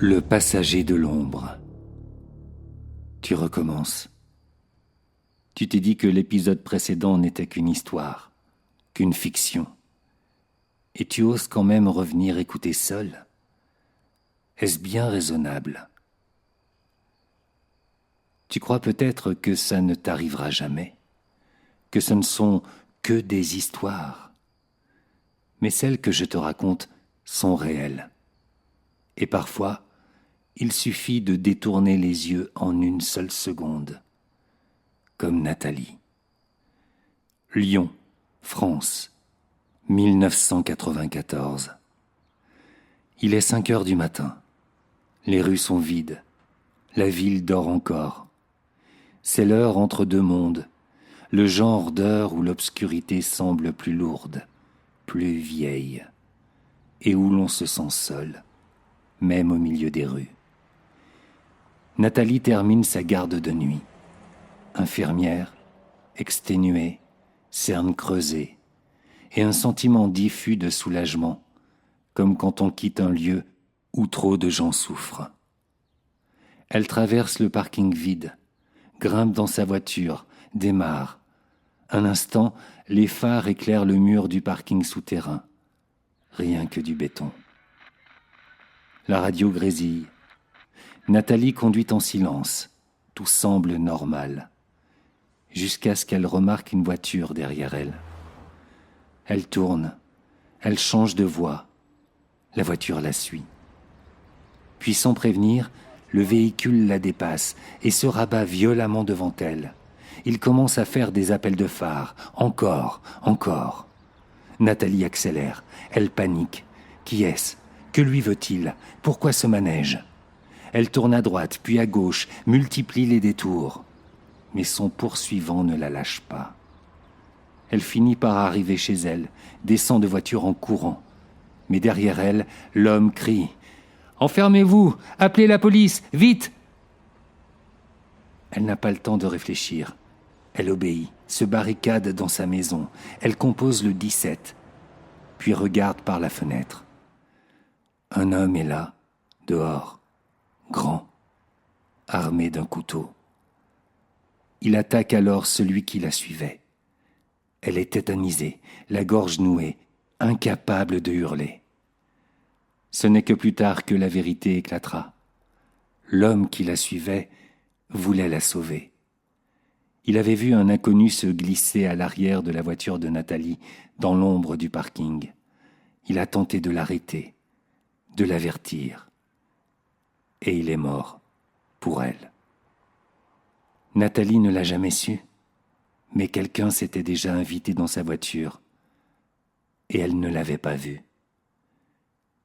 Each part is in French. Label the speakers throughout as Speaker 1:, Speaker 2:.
Speaker 1: Le passager de l'ombre. Tu recommences. Tu t'es dit que l'épisode précédent n'était qu'une histoire, qu'une fiction. Et tu oses quand même revenir écouter seul. Est-ce bien raisonnable? Tu crois peut-être que ça ne t'arrivera jamais, que ce ne sont que des histoires. Mais celles que je te raconte sont réelles. Et parfois, il suffit de détourner les yeux en une seule seconde, comme Nathalie. Lyon, France, 1994. Il est 5 heures du matin. Les rues sont vides. La ville dort encore. C'est l'heure entre deux mondes, le genre d'heure où l'obscurité semble plus lourde, plus vieille, et où l'on se sent seul, même au milieu des rues. Nathalie termine sa garde de nuit. Infirmière, exténuée, cernes creusées, et un sentiment diffus de soulagement, comme quand on quitte un lieu où trop de gens souffrent. Elle traverse le parking vide, grimpe dans sa voiture, démarre. Un instant, les phares éclairent le mur du parking souterrain. Rien que du béton. La radio grésille. Nathalie conduit en silence. Tout semble normal. Jusqu'à ce qu'elle remarque une voiture derrière elle. Elle tourne. Elle change de voie. La voiture la suit. Puis sans prévenir, le véhicule la dépasse et se rabat violemment devant elle. Il commence à faire des appels de phare. Encore, encore. Nathalie accélère. Elle panique. Qui est-ce? Que lui veut-il? Pourquoi ce manège? Elle tourne à droite, puis à gauche, multiplie les détours. Mais son poursuivant ne la lâche pas. Elle finit par arriver chez elle, descend de voiture en courant. Mais derrière elle, l'homme crie « Enfermez-vous! Appelez la police! Vite !» Elle n'a pas le temps de réfléchir. Elle obéit, se barricade dans sa maison. Elle compose le 17, puis regarde par la fenêtre. Un homme est là, dehors, grand, armé d'un couteau. Il attaque alors celui qui la suivait. Elle est tétanisée, la gorge nouée, incapable de hurler. Ce n'est que plus tard que la vérité éclatera. L'homme qui la suivait voulait la sauver. Il avait vu un inconnu se glisser à l'arrière de la voiture de Nathalie, dans l'ombre du parking. Il a tenté de l'arrêter, de l'avertir. Et il est mort, pour elle. Nathalie ne l'a jamais su, mais quelqu'un s'était déjà invité dans sa voiture, et elle ne l'avait pas vu.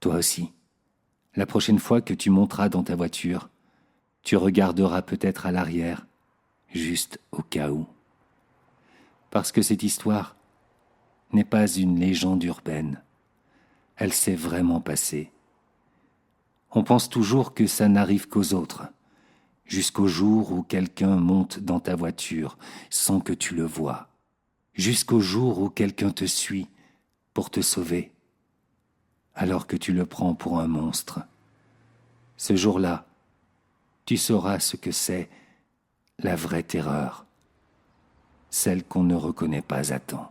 Speaker 1: Toi aussi, la prochaine fois que tu monteras dans ta voiture, tu regarderas peut-être à l'arrière, juste au cas où. Parce que cette histoire n'est pas une légende urbaine. Elle s'est vraiment passée. On pense toujours que ça n'arrive qu'aux autres, jusqu'au jour où quelqu'un monte dans ta voiture sans que tu le voies, jusqu'au jour où quelqu'un te suit pour te sauver, alors que tu le prends pour un monstre. Ce jour-là, tu sauras ce que c'est la vraie terreur, celle qu'on ne reconnaît pas à temps.